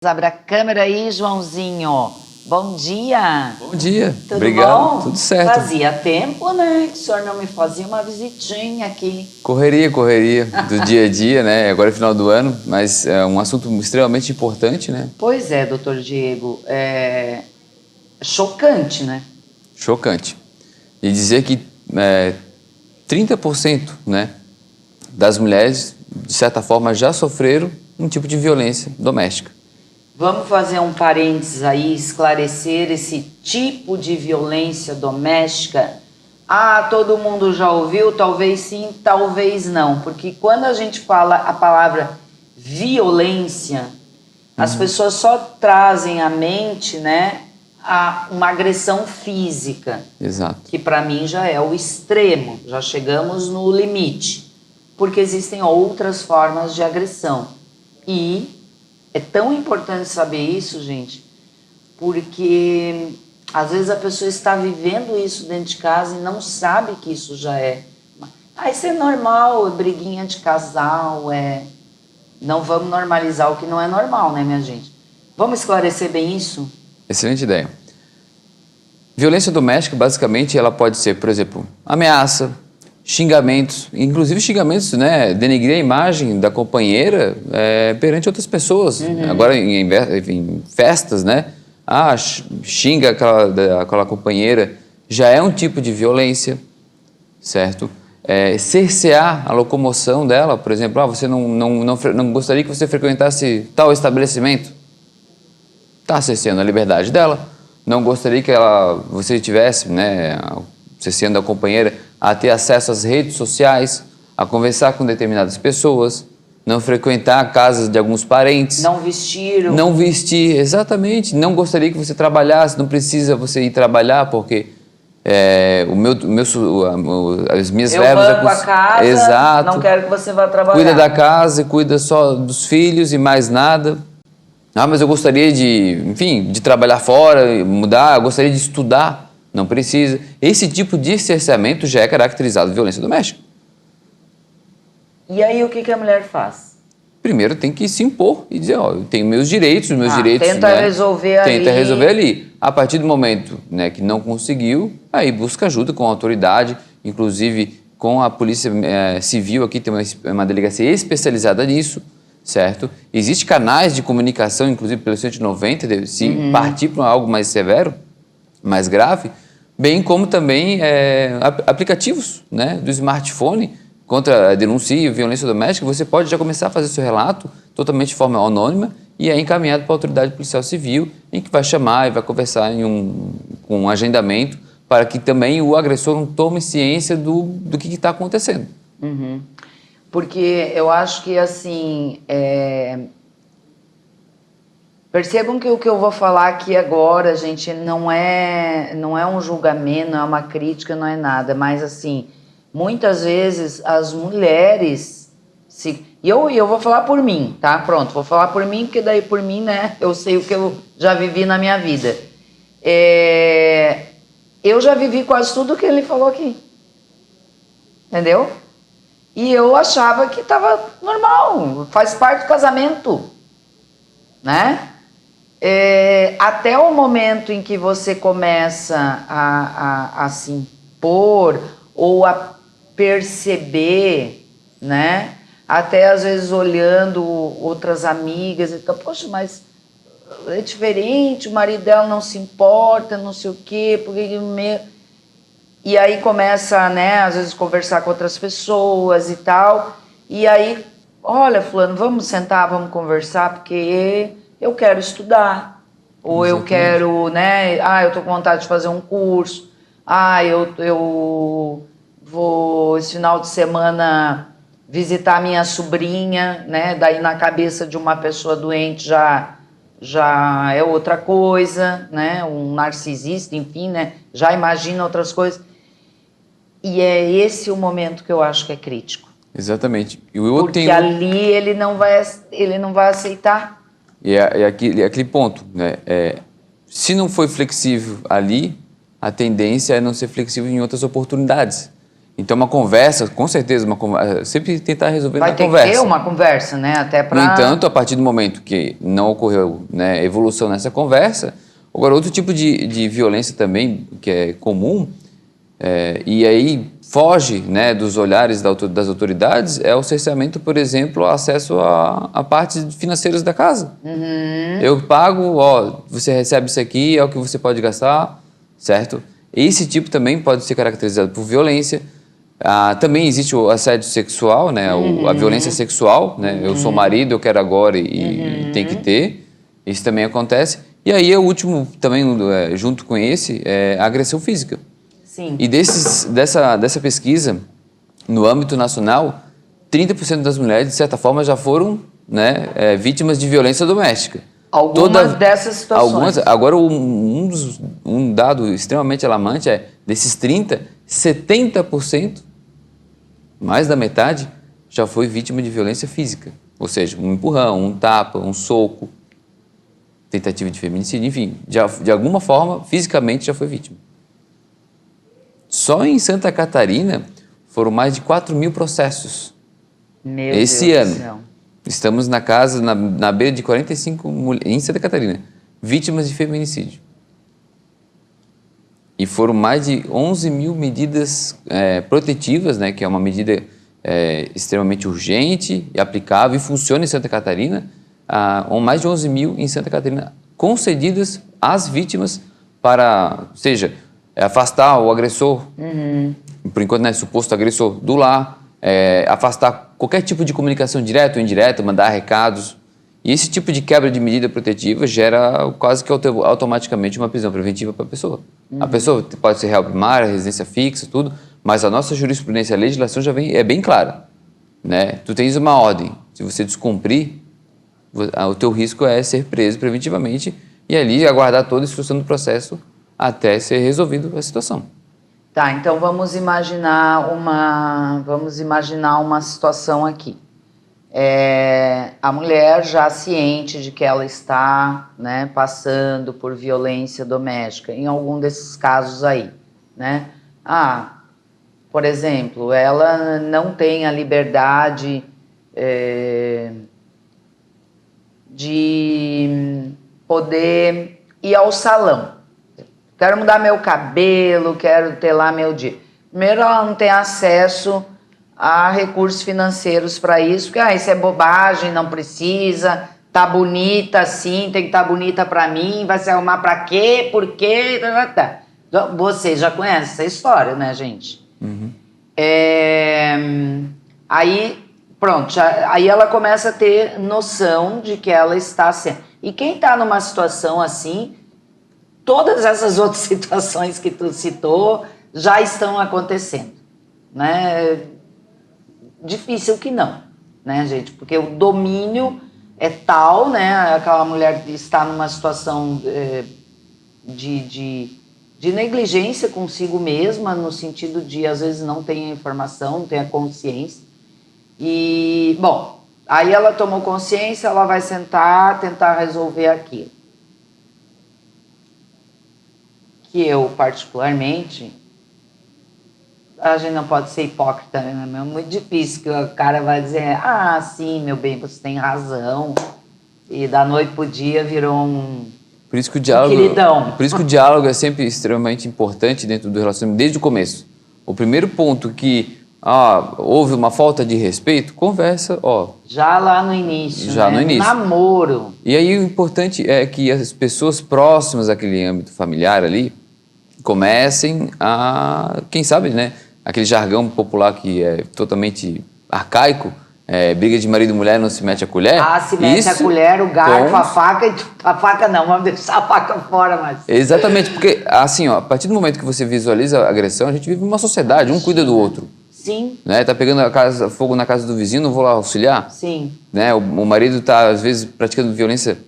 Abre a câmera aí, Joãozinho. Bom dia. Bom dia. Tudo Obrigado. bom? Tudo certo. Fazia tempo, né, que o senhor não me fazia uma visitinha aqui. Correria do dia a dia, né? Agora é final do ano, mas é um assunto extremamente importante, né? Pois é, doutor Diego, é chocante, né? Chocante. E dizer que 30%, né, das mulheres, de certa forma, já sofreram um tipo de violência doméstica. Vamos fazer um parênteses aí, esclarecer esse tipo de violência doméstica. Ah, todo mundo já ouviu? Talvez sim, talvez não. Porque quando a gente fala a palavra violência, as pessoas só trazem à mente, né, uma agressão física. Exato. Que para mim já é o extremo, já chegamos no limite. Porque existem outras formas de agressão. E é tão importante saber isso, gente, porque às vezes a pessoa está vivendo isso dentro de casa e não sabe que isso já é. Ah, isso é normal, é briguinha de casal, não vamos normalizar o que não é normal, né, minha gente? Vamos esclarecer bem isso? Excelente ideia. Violência doméstica, basicamente, ela pode ser, por exemplo, ameaça, xingamentos, inclusive xingamentos, né, denegrir a imagem da companheira perante outras pessoas. Agora em festas, né, xinga aquela companheira, já é um tipo de violência, certo? Cercear a locomoção dela, por exemplo, você não gostaria que você frequentasse tal estabelecimento, está cerceando a liberdade dela. Não gostaria que você tivesse, né, cerceando a companheira, a ter acesso às redes sociais, a conversar com determinadas pessoas, não frequentar casas de alguns parentes. Não vestir. Não vestir, exatamente. Não gostaria que você trabalhasse, não precisa você ir trabalhar, porque as minhas verbas... Eu banco a casa, exato. não quero que você vá trabalhar. Cuida da casa, cuida só dos filhos e mais nada. Mas eu gostaria de trabalhar fora, mudar, eu gostaria de estudar. Não precisa. Esse tipo de cerceamento já é caracterizado violência doméstica. E aí o que a mulher faz? Primeiro tem que se impor e dizer, eu tenho meus direitos, Tenta resolver ali. Tenta resolver ali. A partir do momento, né, que não conseguiu, aí busca ajuda com a autoridade, inclusive com a polícia civil, aqui tem uma delegacia especializada nisso, certo? Existem canais de comunicação, inclusive pelo 190, se partir para algo mais severo, mais grave, bem como também aplicativos, né, do smartphone contra a denúncia e violência doméstica. Você pode já começar a fazer seu relato totalmente de forma anônima e é encaminhado para a autoridade policial civil, em que vai chamar e vai conversar com um agendamento para que também o agressor não tome ciência do que está acontecendo. Porque eu acho que, assim, percebam que o que eu vou falar aqui agora, gente, não é um julgamento, não é uma crítica, não é nada, mas, assim, muitas vezes as mulheres... E eu vou falar por mim, tá? Pronto, vou falar por mim, porque daí por mim, né, eu sei o que eu já vivi na minha vida. Eu já vivi quase tudo que ele falou aqui. Entendeu? E eu achava que estava normal, faz parte do casamento, né? Até o momento em que você começa a se impor ou a perceber, né? Até às vezes olhando outras amigas e fica, poxa, mas é diferente, o marido dela não se importa, não sei o quê, porque... E aí começa, né, às vezes conversar com outras pessoas e tal, e aí, olha, fulano, vamos sentar, vamos conversar, porque eu quero estudar, ou eu quero, né, eu tô com vontade de fazer um curso, eu vou esse final de semana visitar minha sobrinha, né, daí na cabeça de uma pessoa doente já é outra coisa, né, um narcisista, enfim, né, já imagina outras coisas. E é esse o momento que eu acho que é crítico. Exatamente. Porque ali ele não vai aceitar. E é aquele ponto, né? Se não foi flexível ali, a tendência é não ser flexível em outras oportunidades. Então, uma conversa, com certeza, sempre tentar resolver Vai na ter conversa. que ter uma conversa, né? Até para... No entanto, a partir do momento que não ocorreu, né, evolução nessa conversa, agora outro tipo de violência também que é comum, e aí foge, né, dos olhares das autoridades, é o cerceamento, por exemplo, ao acesso a partes financeiras da casa. Eu pago, ó, você recebe isso aqui, é o que você pode gastar, certo? Esse tipo também pode ser caracterizado por violência. Também existe o assédio sexual, né? A violência sexual, né? Eu sou marido, eu quero agora e tem que ter. Isso também acontece. E aí o último também, junto com esse, é a agressão física. Sim. E dessa pesquisa, no âmbito nacional, 30% das mulheres, de certa forma, já foram, né, vítimas de violência doméstica. Algumas dessas situações. Agora, um dado extremamente alarmante é, desses 30, 70%, mais da metade, já foi vítima de violência física. Ou seja, um empurrão, um tapa, um soco, tentativa de feminicídio, enfim, de alguma forma, fisicamente já foi vítima. Só em Santa Catarina foram mais de 4.000 processos. Meu Esse Deus ano. do céu. Estamos na casa, na beira de 45 mulheres, em Santa Catarina, vítimas de feminicídio. E foram mais de 11.000 medidas protetivas, né, que é uma medida extremamente urgente e aplicável e funciona em Santa Catarina, mais de 11.000 em Santa Catarina concedidas às vítimas para, seja, afastar o agressor, por enquanto, né, suposto agressor, do lar, afastar qualquer tipo de comunicação direta ou indireta, mandar recados. E esse tipo de quebra de medida protetiva gera quase que automaticamente uma prisão preventiva para a pessoa. A pessoa pode ser réu primária, residência fixa, tudo, mas a nossa jurisprudência, a legislação já é bem clara, né? Tu tens uma ordem, se você descumprir, o teu risco é ser preso preventivamente e ali aguardar toda a instrução do processo até ser resolvido a situação. Tá, então vamos imaginar uma situação aqui. A mulher já ciente de que ela está, né, passando por violência doméstica, em algum desses casos aí, né? Por exemplo, ela não tem a liberdade de poder ir ao salão. Quero mudar meu cabelo, quero ter lá meu dia. Primeiro, ela não tem acesso a recursos financeiros para isso, porque isso é bobagem, não precisa, tá bonita assim, tem que estar bonita para mim, vai se arrumar para quê, por quê, tá. Você já conhece essa história, né, gente? Aí, pronto, aí ela começa a ter noção de que ela está sendo. E quem está numa situação assim, todas essas outras situações que tu citou já estão acontecendo, né? Difícil que não, né, gente? Porque o domínio é tal, né? Aquela mulher está numa situação de negligência consigo mesma, no sentido de, às vezes, não tem a informação, não tem a consciência. E, bom, aí ela tomou consciência, ela vai sentar, tentar resolver aquilo. Que eu, particularmente, a gente não pode ser hipócrita, né? É muito difícil que o cara vai dizer, sim, meu bem, você tem razão, e da noite pro dia virou Por isso que o diálogo, queridão. Por isso que o diálogo é sempre extremamente importante dentro do relacionamento, desde o começo. O primeiro ponto que houve uma falta de respeito, conversa, já lá no início, já né? no início. Namoro. E aí o importante é que as pessoas próximas àquele âmbito familiar ali comecem a, quem sabe, né? Aquele jargão popular que é totalmente arcaico, briga de marido e mulher não se mete a colher. Se mete a colher, o garfo, a faca, a faca não, vamos deixar a faca fora, mas... Exatamente, porque assim, a partir do momento que você visualiza a agressão, a gente vive numa sociedade, um cuida do outro. Sim. Né? Tá pegando fogo na casa do vizinho, não vou lá auxiliar? Sim. Né? O marido tá, às vezes, praticando violência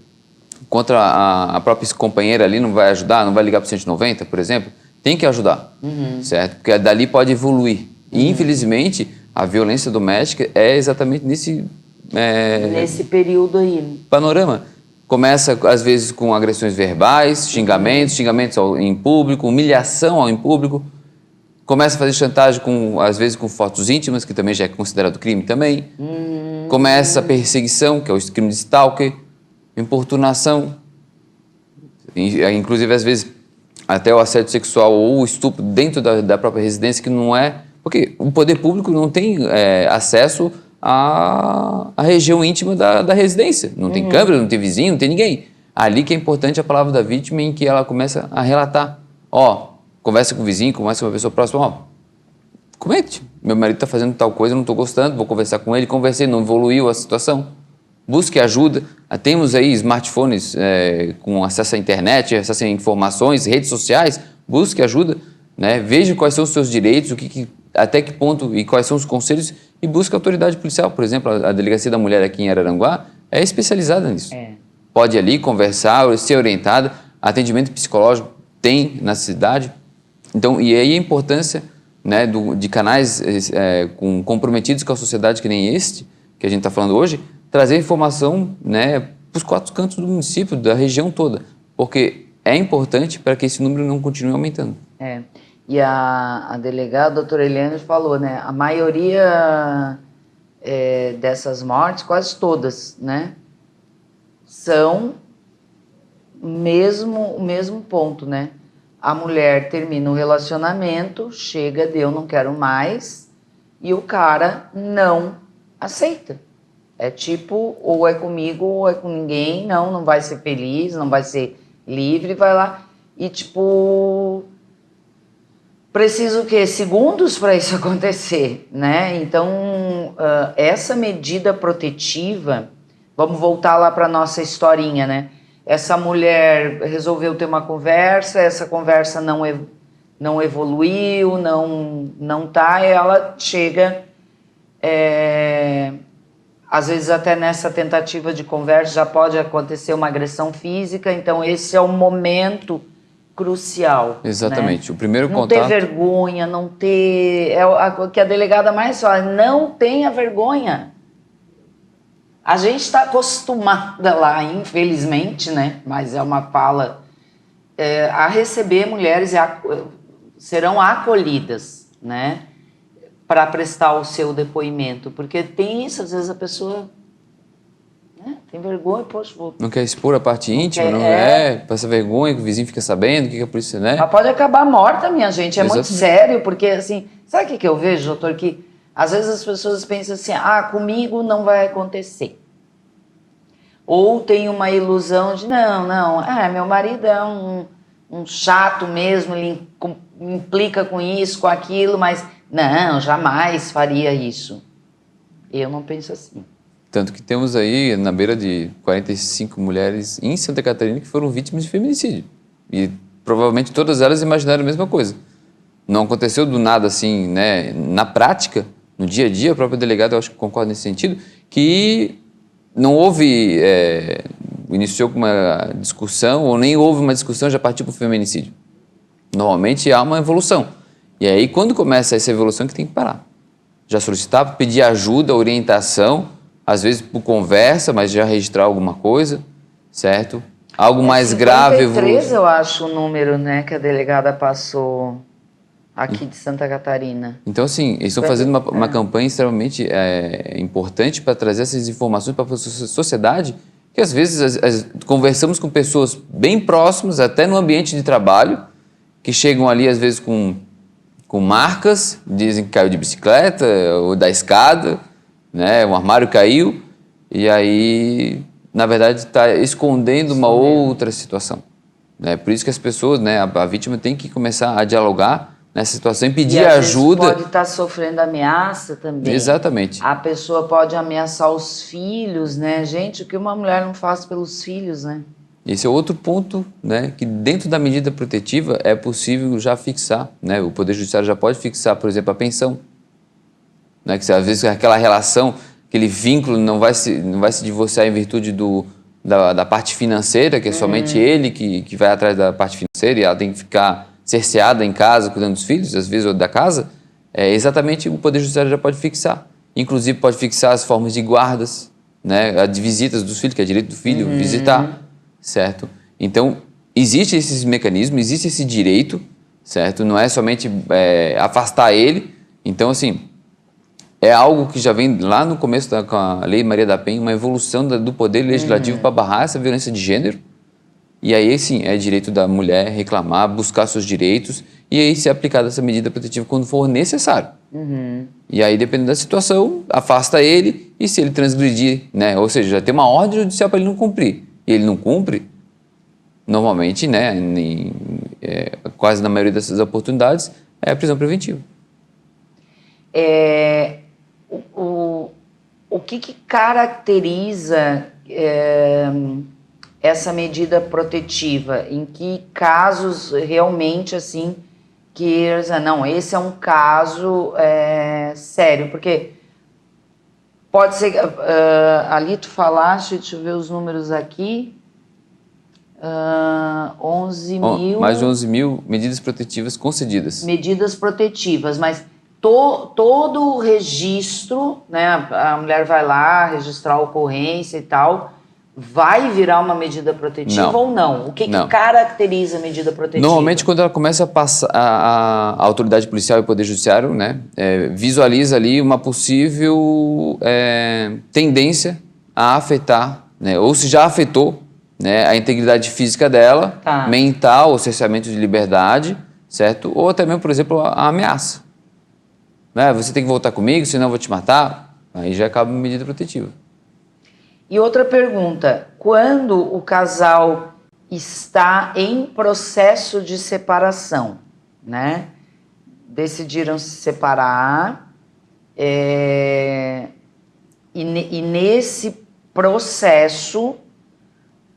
contra a própria companheira ali, não vai ajudar, não vai ligar pro 190, por exemplo. Tem que ajudar, certo? Porque dali pode evoluir. E, infelizmente, a violência doméstica é exatamente nesse período aí. Panorama. Começa, às vezes, com agressões verbais, xingamentos em público, humilhação em público. Começa a fazer chantagem, às vezes com fotos íntimas, que também já é considerado crime também. Começa a perseguição, que é o crime de stalker, importunação, inclusive às vezes até o assédio sexual ou o estupro dentro da própria residência, que não é... Porque o poder público não tem acesso à região íntima da residência. Não tem câmera, não tem vizinho, não tem ninguém. Ali que é importante a palavra da vítima, em que ela começa a relatar. Conversa com o vizinho, conversa com uma pessoa próxima. Comente. Meu marido está fazendo tal coisa, eu não estou gostando, vou conversar com ele. Conversei, não evoluiu a situação. Busque ajuda. Temos aí smartphones com acesso à internet, acesso a informações, redes sociais. Busque ajuda. Né? Veja quais são os seus direitos, até que ponto e quais são os conselhos, e busque a autoridade policial. Por exemplo, a Delegacia da Mulher aqui em Araranguá é especializada nisso. Pode ir ali conversar, ser orientada. Atendimento psicológico tem na cidade. Então, e aí a importância, né, de canais comprometidos com a sociedade, que nem este, que a gente está falando hoje, trazer informação, né, para os 4 cantos do município, da região toda, porque é importante para que esse número não continue aumentando. E a delegada, a doutora Eliane, falou, né, a maioria dessas mortes, quase todas, né, são o mesmo ponto, né? A mulher termina o relacionamento, chega, não quero mais, e o cara não aceita. É tipo, ou é comigo ou é com ninguém, não vai ser feliz, não vai ser livre, vai lá. E tipo, preciso o quê? Segundos para isso acontecer, né? Então, essa medida protetiva, vamos voltar lá para nossa historinha, né? Essa mulher resolveu ter uma conversa, essa conversa não evoluiu, não tá, e ela chega, às vezes até nessa tentativa de conversa já pode acontecer uma agressão física, então esse é o momento crucial. Exatamente, né? O primeiro não contato... Não ter vergonha, não ter... o que a delegada mais fala, não tenha vergonha. A gente está acostumada lá, infelizmente, né? Mas é uma fala a receber mulheres serão acolhidas, né? Para prestar o seu depoimento, porque tem isso, às vezes a pessoa tem vergonha, poxa, não quer expor a parte íntima, passa vergonha, que o vizinho fica sabendo, o que a polícia, né? Ela pode acabar morta, minha gente, muito sério, porque assim, sabe o que eu vejo, doutor, que às vezes as pessoas pensam assim, comigo não vai acontecer. Ou tem uma ilusão de, meu marido é um chato mesmo, ele implica com isso, com aquilo, mas não, jamais faria isso. Eu não penso assim. Tanto que temos aí na beira de 45 mulheres em Santa Catarina que foram vítimas de feminicídio. E provavelmente todas elas imaginaram a mesma coisa. Não aconteceu do nada assim, né? Na prática, no dia a dia, a própria delegada, eu acho que concorda nesse sentido, que não houve, iniciou com uma discussão, ou nem houve uma discussão, já partiu para o feminicídio. Normalmente há uma evolução. E aí, quando começa essa evolução, que tem que parar. Já solicitar, pedir ajuda, orientação, às vezes por conversa, mas já registrar alguma coisa, certo? Algo mais grave... 53, eu acho, o número, né, que a delegada passou aqui de Santa Catarina. Então, assim, eles estão fazendo uma campanha extremamente importante para trazer essas informações para a sociedade, que às vezes conversamos com pessoas bem próximas, até no ambiente de trabalho, que chegam ali, às vezes, com marcas, dizem que caiu de bicicleta ou da escada, né? O armário caiu, e aí, na verdade, está escondendo uma outra situação. Né? Por isso que as pessoas, né, a vítima tem que começar a dialogar nessa situação e pedir ajuda. Pode estar sofrendo ameaça também. Exatamente. A pessoa pode ameaçar os filhos, né? Gente, o que uma mulher não faz pelos filhos, né? Esse é outro ponto, né, que dentro da medida protetiva é possível já fixar, né? O Poder Judiciário já pode fixar, por exemplo, a pensão. Né? Que às vezes aquela relação, aquele vínculo não vai se divorciar em virtude da parte financeira, que é somente ele que vai atrás da parte financeira e ela tem que ficar cerceada em casa, cuidando dos filhos, às vezes, ou da casa. Exatamente o Poder Judiciário já pode fixar. Inclusive pode fixar as formas de guardas, né? De visitas dos filhos, que é direito do filho visitar, certo? Então, existe esses mecanismos, existe esse direito, certo? Não é somente afastar ele. Então, assim, é algo que já vem lá no começo com a Lei Maria da Penha, uma evolução do poder legislativo para barrar essa violência de gênero. E aí, sim, é direito da mulher reclamar, buscar seus direitos e aí ser aplicada essa medida protetiva quando for necessário. E aí, dependendo da situação, afasta ele e se ele transgredir, né? Ou seja, já tem uma ordem judicial para ele não cumprir e ele não cumpre, normalmente, né, quase na maioria dessas oportunidades, é a prisão preventiva. O que caracteriza essa medida protetiva? Em que casos realmente, assim, que não, esse é um caso sério? Porque pode ser, ali tu falaste, deixa eu ver os números aqui, 11 mil... Mais de 11 mil medidas protetivas concedidas. Medidas protetivas, mas todo o registro, né, a mulher vai lá registrar a ocorrência e tal, vai virar uma medida protetiva ou não? O que caracteriza a medida protetiva? Normalmente, quando ela começa a passar, a autoridade policial e o poder judiciário, né, visualiza ali uma possível tendência a afetar, né, ou se já afetou, né, a integridade física dela, mental, o cerceamento de liberdade, certo? Ou até mesmo, por exemplo, a ameaça. Né? Você tem que voltar comigo, senão eu vou te matar. Aí já acaba a medida protetiva. E outra pergunta, quando o casal está em processo de separação, né? Decidiram se separar, e nesse processo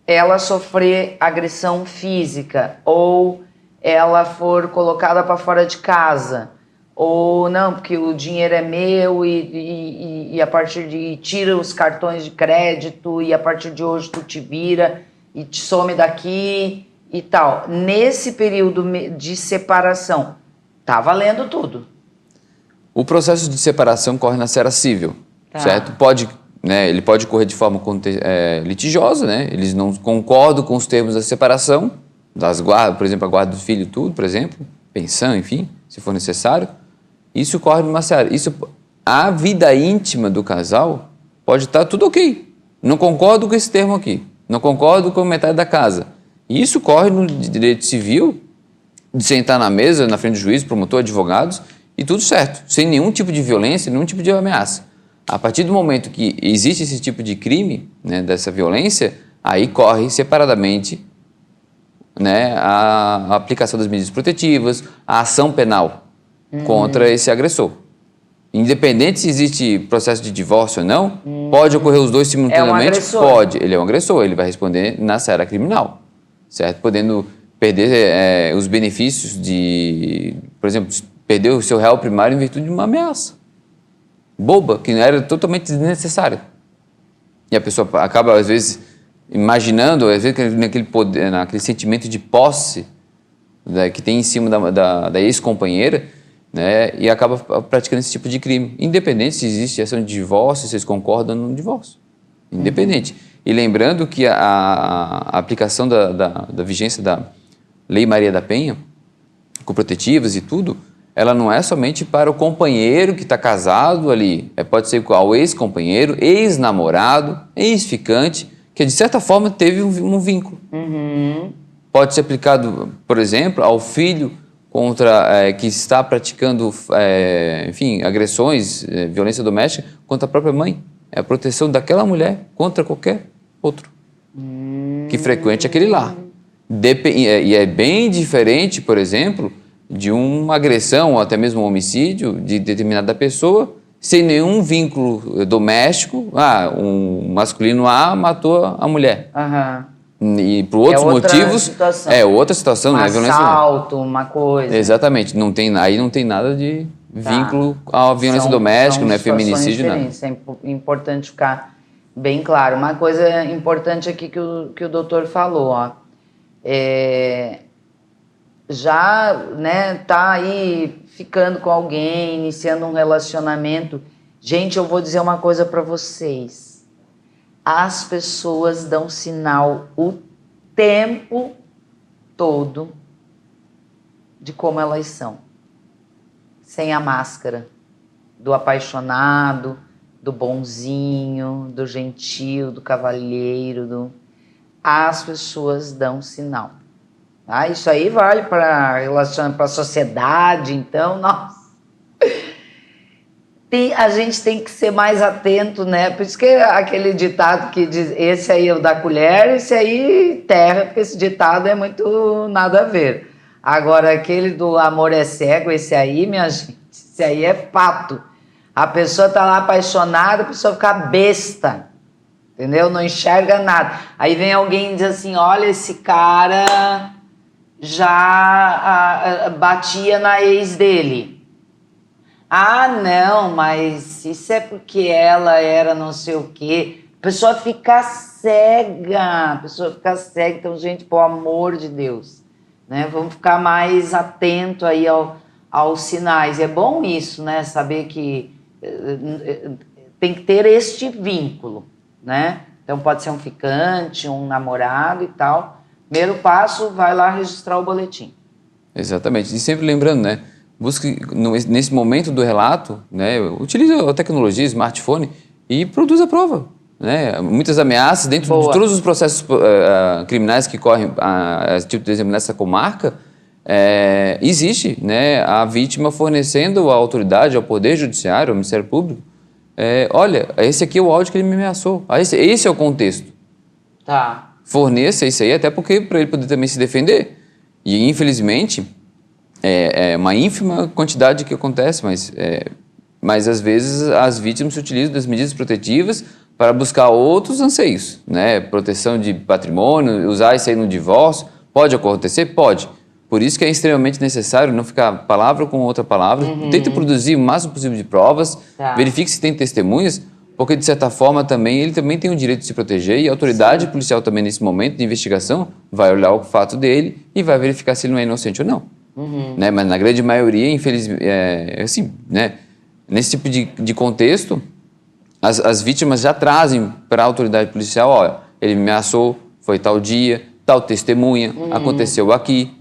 ela sofrer agressão física ou ela for colocada para fora de casa, ou não, porque o dinheiro é meu e a partir de tira os cartões de crédito e a partir de hoje tu te vira e te some daqui e tal. Nesse período de separação, tá valendo tudo. O processo de separação corre na seara civil, certo? Ele pode correr de forma litigiosa, né? Eles não concordam com os termos da separação, das guardas, por exemplo, a guarda do filho, tudo, por exemplo, pensão, enfim, se for necessário. Isso corre numa seara. A vida íntima do casal pode estar tudo ok. Não concordo com esse termo aqui. Não concordo com metade da casa. Isso corre no direito civil, de sentar na mesa, na frente do juiz, promotor, advogados, e tudo certo, sem nenhum tipo de violência, nenhum tipo de ameaça. A partir do momento que existe esse tipo de crime, né, dessa violência, aí corre separadamente, né, a aplicação das medidas protetivas, a ação penal contra esse agressor. Independente se existe processo de divórcio ou não, pode ocorrer os dois simultaneamente? Pode. Ele é um agressor, ele vai responder na seara criminal, certo? Podendo perder os benefícios de, por exemplo, perder o seu réu primário em virtude de uma ameaça boba, que era totalmente desnecessária. E a pessoa acaba, às vezes, imaginando, às vezes, naquele sentimento de posse, né, que tem em cima da ex-companheira, né, e acaba praticando esse tipo de crime. Independente se existe ação de divórcio, se eles concordam no divórcio. Independente. E lembrando que a aplicação da vigência da Lei Maria da Penha, com protetivas e tudo, ela não é somente para o companheiro que está casado ali, pode ser ao ex-companheiro, ex-namorado, ex-ficante, que de certa forma teve um vínculo. Pode ser aplicado, por exemplo, ao filho que está praticando, enfim, agressões, violência doméstica contra a própria mãe. É a proteção daquela mulher contra qualquer outro que frequente aquele lar. E é bem diferente, por exemplo, de uma agressão ou até mesmo um homicídio de determinada pessoa sem nenhum vínculo doméstico. Um masculino A matou a mulher. E por outros motivos... Situação. Outra situação, um né? Violência. Assalto, uma coisa. Exatamente. Aí não tem nada de vínculo à violência doméstica, não é feminicídio, nada. É importante ficar bem claro. Uma coisa importante aqui que o doutor falou, ó. Já, né, tá aí ficando com alguém, iniciando um relacionamento. Gente, eu vou dizer uma coisa para vocês. As pessoas dão sinal o tempo todo de como elas são, sem a máscara do apaixonado, do bonzinho, do gentil, do cavalheiro, as pessoas dão sinal. Ah, isso aí vale para a sociedade, então, nossa. A gente tem que ser mais atento, né? Por isso que aquele ditado que diz, esse aí é o da colher, esse aí terra, porque esse ditado é muito nada a ver. Agora, aquele do amor é cego, esse aí, minha gente, esse aí é fato. A pessoa tá lá apaixonada, a pessoa fica besta, entendeu? Não enxerga nada. Aí vem alguém e diz assim, olha, esse cara já batia na ex dele. Ah, não, mas isso é porque ela era não sei o quê. A pessoa fica cega, Então, gente, pelo amor de Deus, né? Vamos ficar mais atento aí aos sinais. É bom isso, né? Saber que tem que ter este vínculo, né? Então, pode ser um ficante, um namorado e tal. Primeiro passo, vai lá registrar o boletim. Exatamente. E sempre lembrando, né? Busque, nesse momento do relato, né, utilize a tecnologia, smartphone e produza a prova. Né? Muitas ameaças dentro de todos os processos criminais que correm, tipo de exemplo, nessa comarca, existe, né, a vítima fornecendo à autoridade, ao Poder Judiciário, ao Ministério Público, olha, esse aqui é o áudio que ele me ameaçou. Esse é o contexto. Tá. Forneça isso aí, até porque para ele poder também se defender. E, infelizmente, é uma ínfima quantidade que acontece, mas às vezes as vítimas se utilizam das medidas protetivas para buscar outros anseios, né? Proteção de patrimônio, usar isso aí no divórcio. Pode acontecer? Pode. Por isso que é extremamente necessário não ficar palavra com outra palavra. Tente produzir o máximo possível de provas, verifique se tem testemunhas, porque de certa forma ele também tem o direito de se proteger e a autoridade policial também nesse momento de investigação vai olhar o fato dele e vai verificar se ele não é inocente ou não. Né? Mas na grande maioria, infelizmente, assim, né? Nesse tipo de contexto, as vítimas já trazem para a autoridade policial, olha, ele me ameaçou, foi tal dia, tal testemunha, aconteceu aqui,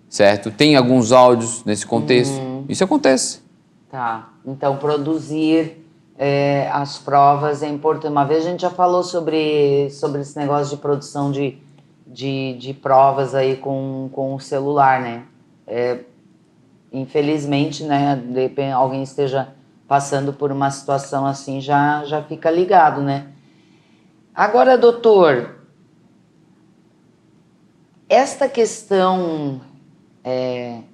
certo? Tem alguns áudios nesse contexto, isso acontece. Tá, então produzir as provas é importante. Uma vez a gente já falou sobre esse negócio de produção de provas aí com o celular, né? Infelizmente, né, de repente alguém esteja passando por uma situação assim, já fica ligado, né? Agora, doutor, esta questão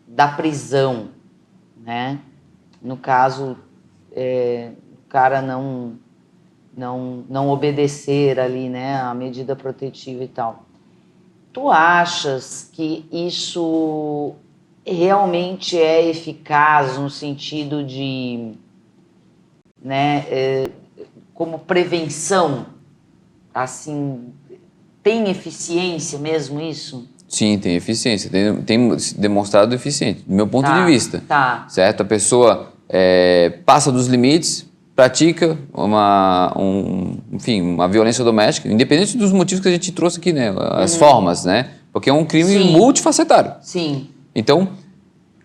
da prisão, né? No caso, o cara não obedecer ali, né, a medida protetiva e tal. Tu achas que isso realmente é eficaz no sentido de, né, como prevenção, assim, tem eficiência mesmo isso? Sim, tem eficiência, tem demonstrado eficiente, do meu ponto de vista. Tá. Certo? A pessoa passa dos limites, pratica enfim, uma violência doméstica, independente dos motivos que a gente trouxe aqui, né? As formas, né? Porque é um crime multifacetário. Sim. Então,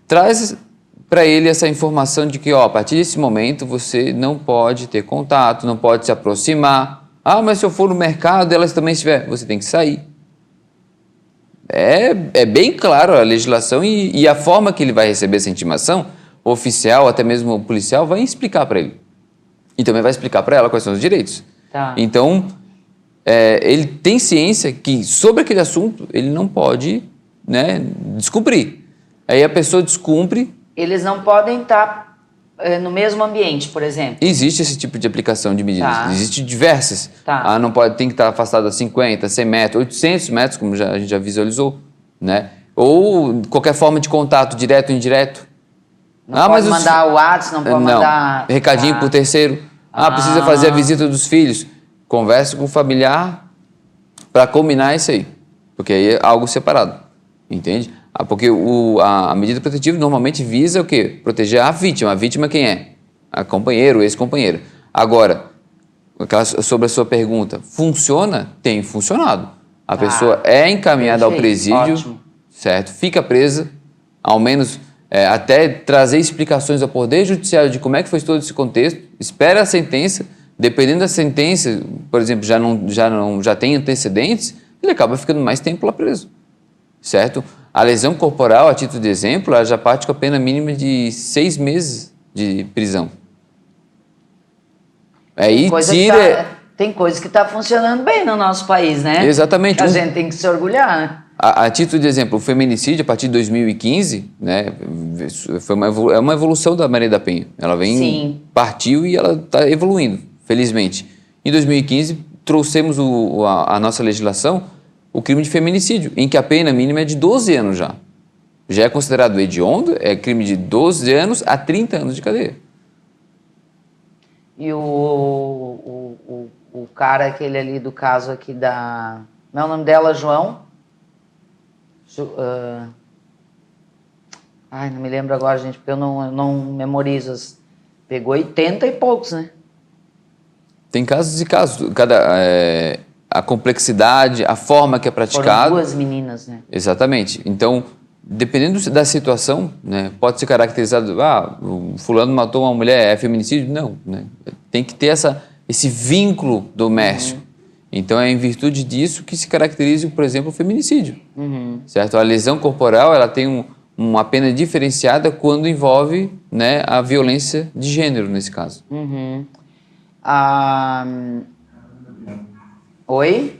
traz para ele essa informação de que, ó, a partir desse momento, você não pode ter contato, não pode se aproximar. Ah, mas se eu for no mercado, elas também estiver, você tem que sair. É bem claro a legislação e a forma que ele vai receber essa intimação, o oficial, até mesmo o policial, vai explicar para ele. E também vai explicar para ela quais são os direitos. Tá. Então, ele tem ciência que sobre aquele assunto ele não pode, né, descumprir. Aí a pessoa descumpre. Eles não podem estar no mesmo ambiente, por exemplo? Existe esse tipo de aplicação de medidas. Tá. Existem diversas. Tá. Não pode, tem que estar afastado a 50, 100 metros, 800 metros, como a gente já visualizou. Né? Ou qualquer forma de contato, direto ou indireto. Não pode mandar o WhatsApp, não pode mandar... Recadinho por terceiro. Precisa fazer a visita dos filhos. Converse com o familiar para combinar isso aí. Porque aí é algo separado. Entende? Porque a medida protetiva normalmente visa o quê? Proteger a vítima. A vítima quem é? A companheira, o ex-companheiro. Agora, sobre a sua pergunta, funciona? Tem funcionado. A pessoa é encaminhada ao presídio, certo? Fica presa. ao menos até trazer explicações ao Poder Judiciário de como é que foi todo esse contexto, espera a sentença, dependendo da sentença, por exemplo, já tem antecedentes, ele acaba ficando mais tempo lá preso, certo? A lesão corporal, a título de exemplo, ela já parte com a pena mínima de 6 meses de prisão. Aí tem coisa que está funcionando bem no nosso país, né? Exatamente. Que a gente tem que se orgulhar, né? A título de exemplo, o feminicídio, a partir de 2015, né, é uma evolução da Maria da Penha. Ela partiu e ela está evoluindo, felizmente. Em 2015, trouxemos a nossa legislação, o crime de feminicídio, em que a pena mínima é de 12 anos já. Já é considerado hediondo, é crime de 12 anos a 30 anos de cadeia. E o cara, aquele ali do caso aqui da... Não é o nome dela, João? Ai, não me lembro agora, gente, porque eu não memorizo. Pegou 80 e poucos, né? Tem casos e casos. A complexidade, a forma que é praticado. Foram 2 meninas, né? Exatamente. Então, dependendo da situação, né, pode ser caracterizado, o fulano matou uma mulher, é feminicídio? Não, né? Tem que ter esse vínculo doméstico. Então, é em virtude disso que se caracteriza, por exemplo, o feminicídio. Certo? A lesão corporal, ela tem uma pena diferenciada quando envolve, né, a violência de gênero, nesse caso. Oi?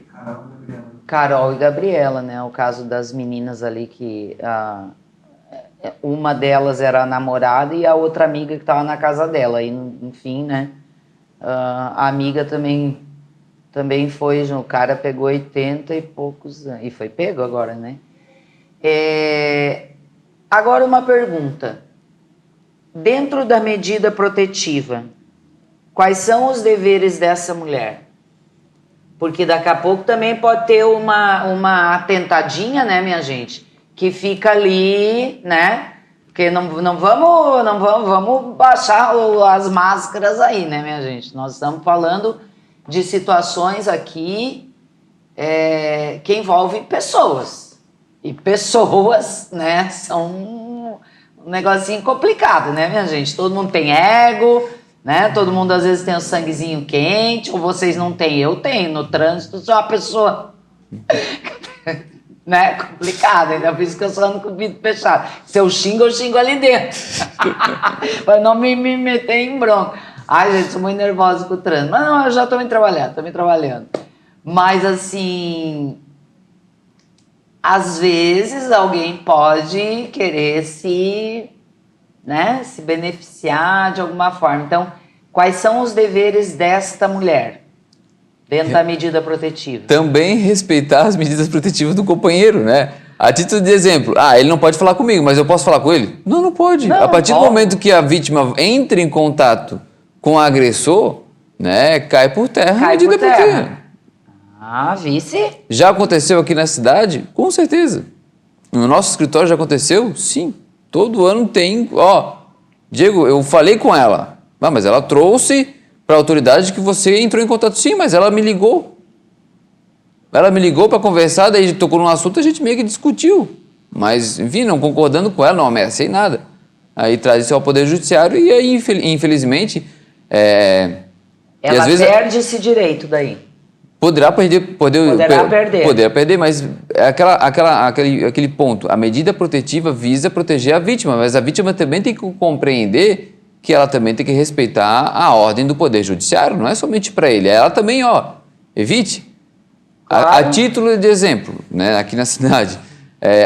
Carol e Gabriela, né? O caso das meninas ali que... uma delas era a namorada e a outra amiga que estava na casa dela. E, enfim, né? A amiga também foi... O cara pegou 80 e poucos anos. E foi pego agora, né? Agora uma pergunta. Dentro da medida protetiva, quais são os deveres dessa mulher? Porque daqui a pouco também pode ter uma atentadinha, né, minha gente? Que fica ali, né? Porque não vamos baixar as máscaras aí, né, minha gente? Nós estamos falando de situações aqui que envolvem pessoas. E pessoas, né, são um negocinho complicado, né, minha gente? Todo mundo tem ego, né? Todo mundo às vezes tem o sanguezinho quente, ou vocês não têm, eu tenho. No trânsito sou uma pessoa né? Complicado, ainda por isso que eu só ando com o vidro fechado. Se eu xingo ali dentro. Para não me meter em bronca. Ai, gente, sou muito nervosa com o trânsito. Mas não, eu já estou me trabalhando. Mas assim, às vezes alguém pode querer se beneficiar de alguma forma. Então, quais são os deveres desta mulher dentro da medida protetiva? Também respeitar as medidas protetivas do companheiro, né? A título de exemplo, ele não pode falar comigo, mas eu posso falar com ele? Não, não pode. A partir do momento que a vítima entra em contato com o agressor, né, cai por terra a medida protetiva. Vice? Já aconteceu aqui na cidade? Com certeza. No nosso escritório já aconteceu? Sim. Todo ano tem, Diego, eu falei com ela, mas ela trouxe para a autoridade que você entrou em contato. Sim, mas ela me ligou. Ela me ligou para conversar, daí tocou num assunto, a gente meio que discutiu. Mas, enfim, não concordando com ela, não ameacei nada. Aí traz isso ao Poder Judiciário e aí, infelizmente... ela perde esse direito daí. Poderá perder. Poderá perder, mas é aquele ponto. A medida protetiva visa proteger a vítima, mas a vítima também tem que compreender que ela também tem que respeitar a ordem do Poder Judiciário, não é somente para ele. Ela também, evite. Claro. A título de exemplo, né, aqui na cidade,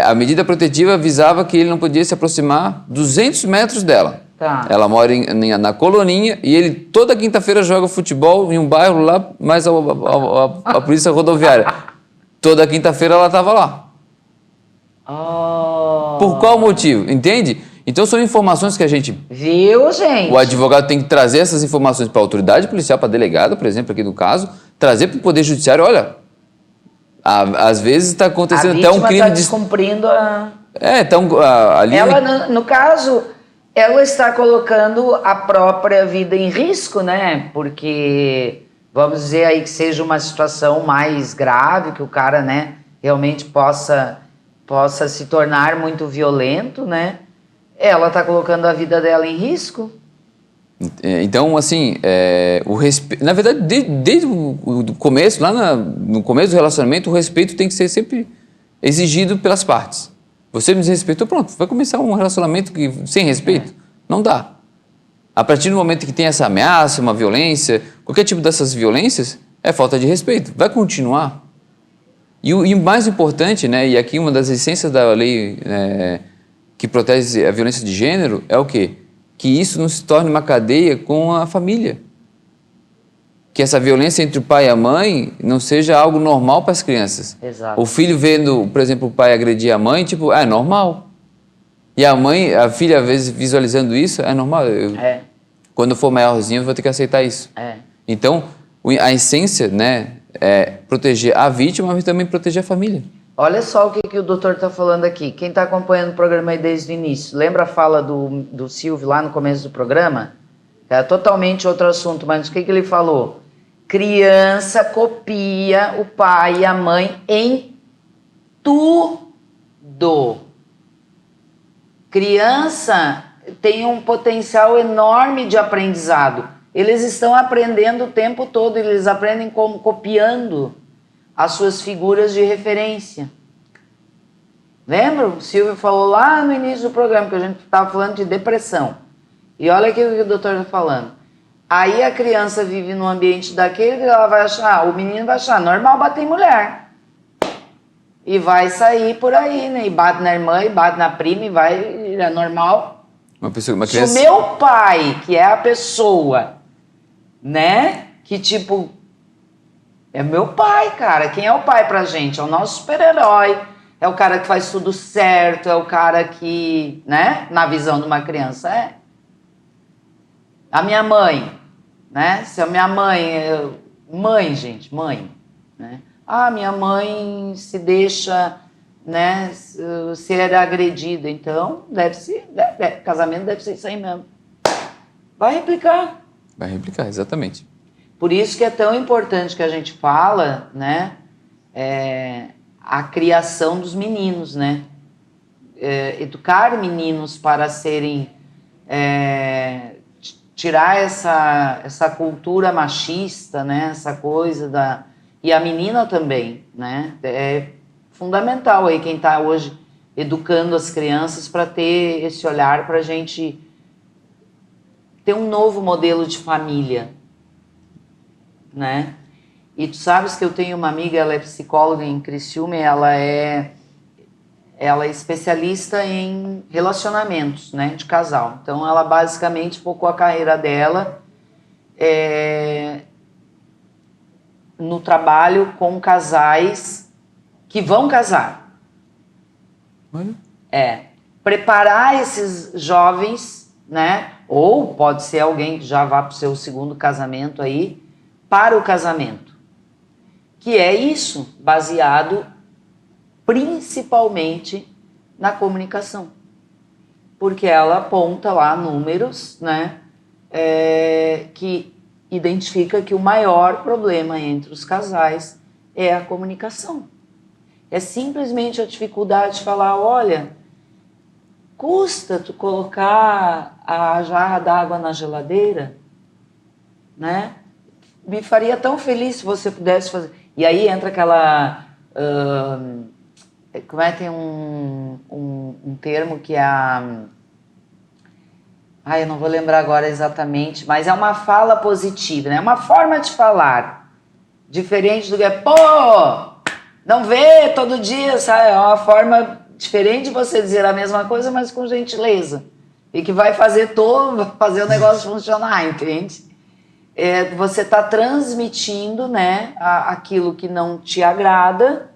a medida protetiva visava que ele não podia se aproximar 200 metros dela. Tá. Ela mora na Coloninha e ele toda quinta-feira joga futebol em um bairro lá, mais a polícia rodoviária. Toda quinta-feira ela estava lá. Por qual motivo? Entende? Então são informações que a gente... Viu, gente? O advogado tem que trazer essas informações para a autoridade policial, para a delegada, por exemplo, aqui no caso, trazer para o Poder Judiciário, olha, às vezes está acontecendo até um crime... A vítima está descumprindo a... ali... Ela, no caso... Ela está colocando a própria vida em risco, né? Porque, vamos dizer aí que seja uma situação mais grave, que o cara, né, realmente possa possa se tornar muito violento, né? Ela está colocando a vida dela em risco. Então, assim, o respeito... Na verdade, desde o começo, no começo do relacionamento, o respeito tem que ser sempre exigido pelas partes. Você me desrespeitou, pronto, vai começar um relacionamento sem respeito? Não dá. A partir do momento que tem essa ameaça, uma violência, qualquer tipo dessas violências, é falta de respeito. Vai continuar. E o mais importante, né, e aqui uma das essências da lei que protege a violência de gênero é o quê? Que isso não se torne uma cadeia com a família. Que essa violência entre o pai e a mãe não seja algo normal para as crianças. Exato. O filho vendo, por exemplo, o pai agredir a mãe, tipo, é normal. E a filha, às vezes, visualizando isso, é normal. Quando eu for maiorzinho, eu vou ter que aceitar isso. Então, a essência, né, é proteger a vítima, mas também proteger a família. Olha só o que o doutor está falando aqui. Quem está acompanhando o programa aí desde o início, lembra a fala do Silvio lá no começo do programa? É totalmente outro assunto, mas o que ele falou? Criança copia o pai e a mãe em tudo. Criança tem um potencial enorme de aprendizado. Eles estão aprendendo o tempo todo, eles aprendem como copiando as suas figuras de referência. Lembra? O Silvio falou lá no início do programa que a gente estava falando de depressão. E olha aqui o que o doutor está falando. Aí a criança vive num ambiente daquele que ela vai achar, o menino vai achar normal bater em mulher. E vai sair por aí, né? E bate na irmã, e bate na prima, e vai, é normal. Uma criança... Se o meu pai, que é a pessoa, né? Que tipo... É meu pai, cara. Quem é o pai pra gente? É o nosso super-herói. É o cara que faz tudo certo. É o cara que, né? Na visão de uma criança, é. A minha mãe, né? Se a minha mãe... Mãe, gente, mãe. Né? Ah, minha mãe se deixa, né? Ser agredida. Então, casamento deve ser isso aí mesmo. Vai replicar. Vai replicar, exatamente. Por isso que é tão importante que a gente fala, né, a criação dos meninos, né? Educar meninos para serem... tirar essa cultura machista, né? Essa coisa da... E a menina também, né? É fundamental aí quem está hoje educando as crianças para ter esse olhar para a gente ter um novo modelo de família, né? E tu sabes que eu tenho uma amiga, ela é psicóloga em Criciúma, ela é especialista em relacionamentos, né, de casal. Então ela basicamente focou a carreira dela no trabalho com casais que vão casar. Olha. Preparar esses jovens, né? Ou pode ser alguém que já vá para o seu segundo casamento aí, para o casamento. Que é isso, baseado principalmente na comunicação. Porque ela aponta lá números, né? Que identifica que o maior problema entre os casais é a comunicação. É simplesmente a dificuldade de falar, olha, custa tu colocar a jarra d'água na geladeira, né? Me faria tão feliz se você pudesse fazer. E aí entra aquela... como é que tem um termo que é a... eu não vou lembrar agora exatamente, mas é uma fala positiva, né? Uma forma de falar diferente do que não vê todo dia, sabe? É uma forma diferente de você dizer a mesma coisa, mas com gentileza. E que vai fazer o negócio funcionar, entende? Você está transmitindo, né, aquilo que não te agrada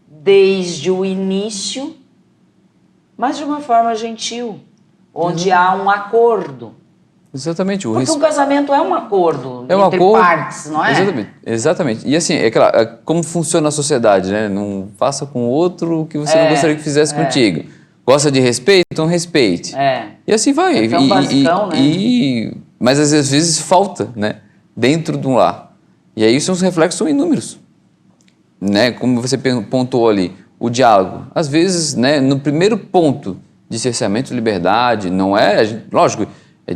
desde o início, mas de uma forma gentil, onde há um acordo. Exatamente. Porque um casamento é um acordo entre partes, não é? Exatamente. E assim, como funciona a sociedade, né? Não faça com o outro o que você não gostaria que fizesse contigo. Gosta de respeito? Então respeite. E assim vai. É um basicão, né? Mas às vezes falta, né? Dentro de um lar. E aí os reflexos são inúmeros. Né? Como você pontuou ali, o diálogo. Às vezes, né, no primeiro ponto de cerceamento de liberdade, não é, lógico,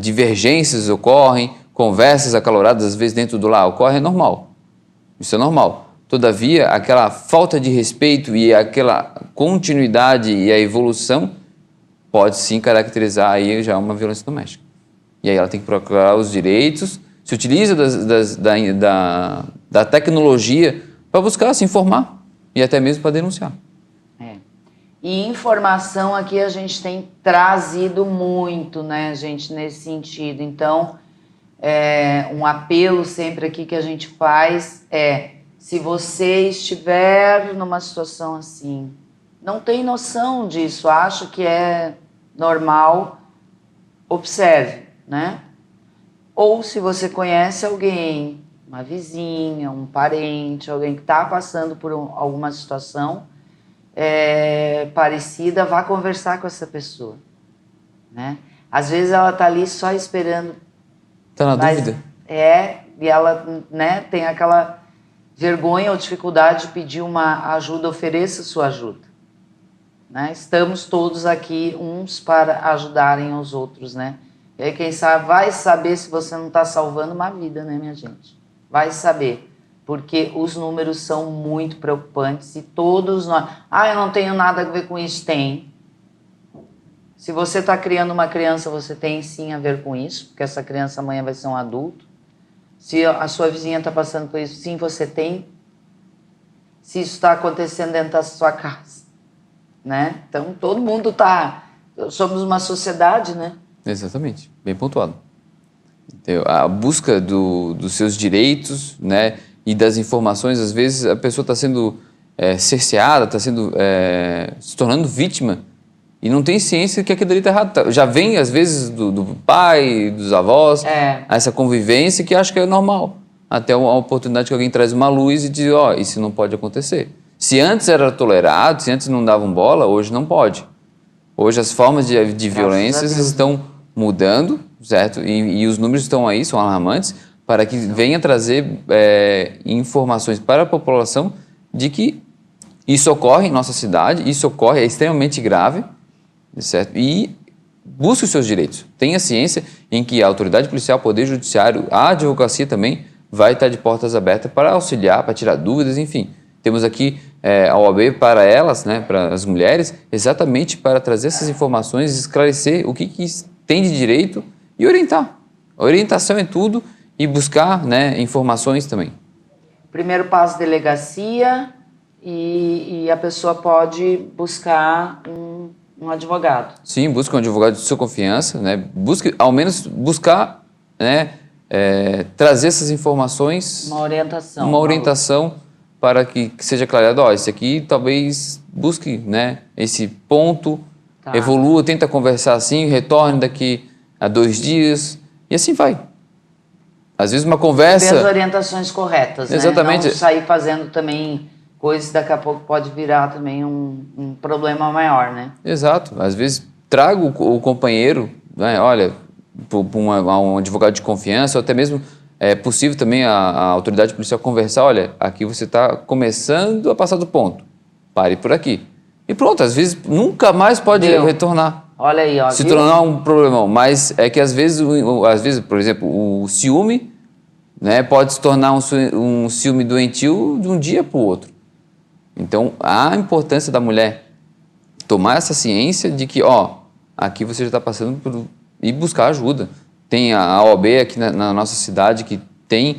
divergências ocorrem, conversas acaloradas às vezes dentro do lar ocorrem, é normal. Isso é normal. Todavia, aquela falta de respeito e aquela continuidade e a evolução pode sim caracterizar aí já uma violência doméstica. E aí ela tem que procurar os direitos, se utiliza da tecnologia para buscar se informar e até mesmo para denunciar. E informação aqui a gente tem trazido muito, né, gente, nesse sentido. Então, um apelo sempre aqui que a gente faz é: se você estiver numa situação assim, não tem noção disso, acha que é normal, observe, né? Ou se você conhece alguém, uma vizinha, um parente, alguém que está passando por alguma situação parecida, vá conversar com essa pessoa, né? Às vezes ela está ali só esperando. Está na dúvida? E ela, né, tem aquela vergonha ou dificuldade de pedir uma ajuda, ofereça sua ajuda, né? Estamos todos aqui uns para ajudarem os outros, né? E aí quem sabe vai saber se você não está salvando uma vida, né, minha gente? Vai saber, porque os números são muito preocupantes e todos nós... eu não tenho nada a ver com isso. Tem. Se você está criando uma criança, você tem sim a ver com isso, porque essa criança amanhã vai ser um adulto. Se a sua vizinha está passando por isso, sim, você tem. Se isso está acontecendo dentro da sua casa, né? Então, todo mundo está... Somos uma sociedade, né? Exatamente, bem pontuado. Então, a busca dos seus direitos, né, e das informações, às vezes a pessoa está sendo cerceada, está sendo se tornando vítima e não tem ciência que aquilo ali está errado. Já vem, às vezes, do pai, dos avós, essa convivência que acha que é normal. Até a oportunidade que alguém traz uma luz e diz, isso não pode acontecer. Se antes era tolerado, se antes não davam bola, hoje não pode. Hoje as formas de violências estão mudando, certo? E os números estão aí, são alarmantes, para que venha trazer informações para a população de que isso ocorre em nossa cidade, isso ocorre, é extremamente grave, certo? E busque os seus direitos. Tenha ciência em que a autoridade policial, o poder judiciário, a advocacia também vai estar de portas abertas para auxiliar, para tirar dúvidas, enfim. Temos aqui a OAB para elas, né, para as mulheres, exatamente para trazer essas informações, esclarecer o que tem de direito e orientar. A orientação é tudo e buscar, né, informações também. Primeiro passo, delegacia, e a pessoa pode buscar um advogado. Sim, busque um advogado de sua confiança, né? Busque, ao menos, buscar, né, trazer essas informações. Uma orientação. Para que seja clareado, esse aqui talvez busque, né, esse ponto, evolua, tenta conversar assim, retorne daqui a 2 dias, e assim vai. Às vezes uma conversa... Ter as orientações corretas, exatamente. Né? Não sair fazendo também coisas que daqui a pouco pode virar também um problema maior, né? Exato. Às vezes trago o companheiro, né, olha, para um advogado de confiança, ou até mesmo... É possível também a autoridade policial conversar, olha, aqui você está começando a passar do ponto, pare por aqui. E pronto, às vezes nunca mais pode retornar. Olha aí, se tornar um problemão, mas é que às vezes, por exemplo, o ciúme, né, pode se tornar um ciúme doentio de um dia para o outro. Então, a importância da mulher tomar essa ciência de que, aqui você já está passando por... e buscar ajuda. Tem a OAB aqui na nossa cidade que tem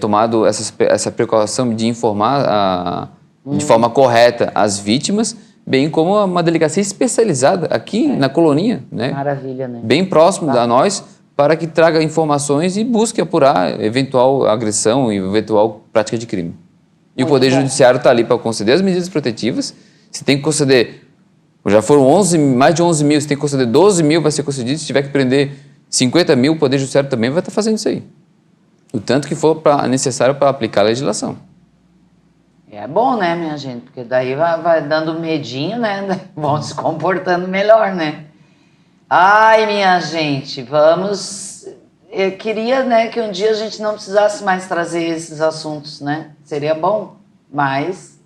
tomado essa precaução de informar de forma correta as vítimas, bem como uma delegacia especializada aqui na Coloninha, né? Maravilha, né? Bem próximo a nós, para que traga informações e busque apurar eventual agressão e eventual prática de crime. E o Poder Judiciário está ali para conceder as medidas protetivas. Se tem que conceder, já foram mais de 11 mil, se tem que conceder 12 mil, vai ser concedido. Se tiver que prender 50 mil, o Poder Judiciário também vai estar fazendo isso aí. O tanto que for necessário para aplicar a legislação. É bom, né, minha gente? Porque daí vai dando medinho, né? Vão se comportando melhor, né? Ai, minha gente, vamos... Eu queria, né, que um dia a gente não precisasse mais trazer esses assuntos, né? Seria bom, mas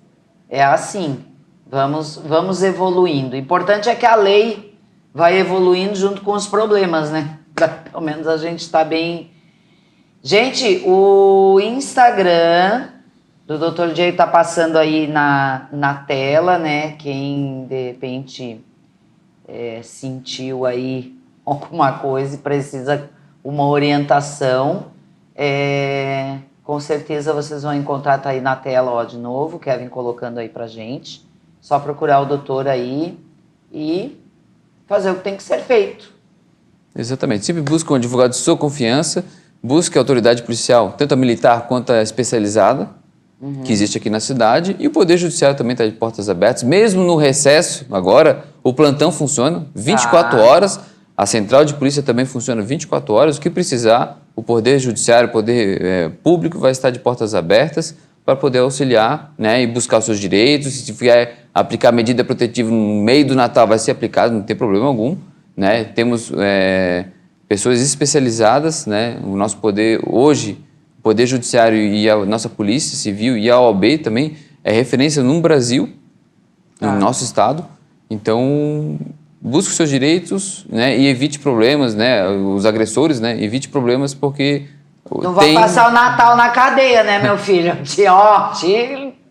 é assim. Vamos evoluindo. O importante é que a lei vai evoluindo junto com os problemas, né? Pelo menos a gente está bem... Gente, o Instagram do Dr. J tá passando aí na tela, né? Quem, de repente, sentiu aí alguma coisa e precisa uma orientação, com certeza vocês vão encontrar, tá aí na tela, ó, de novo, o Kevin colocando aí pra gente. Só procurar o doutor aí e fazer o que tem que ser feito. Exatamente. Sempre busque um advogado de sua confiança, busque a autoridade policial, tanto a militar quanto a especializada, que existe aqui na cidade, e o Poder Judiciário também está de portas abertas. Mesmo no recesso, agora, o plantão funciona 24 horas, a central de polícia também funciona 24 horas. O que precisar, o Poder Judiciário, o Poder Público vai estar de portas abertas para poder auxiliar, né, e buscar os seus direitos. Se vier aplicar medida protetiva no meio do Natal, vai ser aplicado, não tem problema algum. Né? Temos pessoas especializadas, né? O nosso poder hoje, o Poder Judiciário e a nossa Polícia Civil e a OAB também é referência no Brasil, no nosso estado. Então, busque os seus direitos, né? E evite problemas, né? Os agressores, né? Evite problemas porque não vai passar o Natal na cadeia, né, meu filho?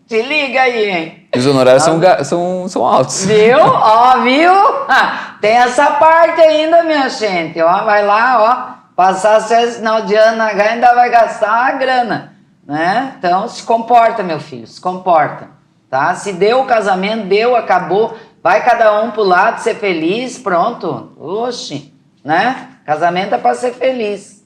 Te liga aí, hein? Os honorários são altos. Viu? Ó, viu? Tem essa parte ainda, minha gente. Ó, vai lá, ó. Passar esse final de ano ainda vai gastar a grana, né? Então, se comporta, meu filho, se comporta, tá? Se deu o casamento, deu, acabou. Vai cada um pro lado, ser feliz, pronto. Oxi, né? Casamento é pra ser feliz.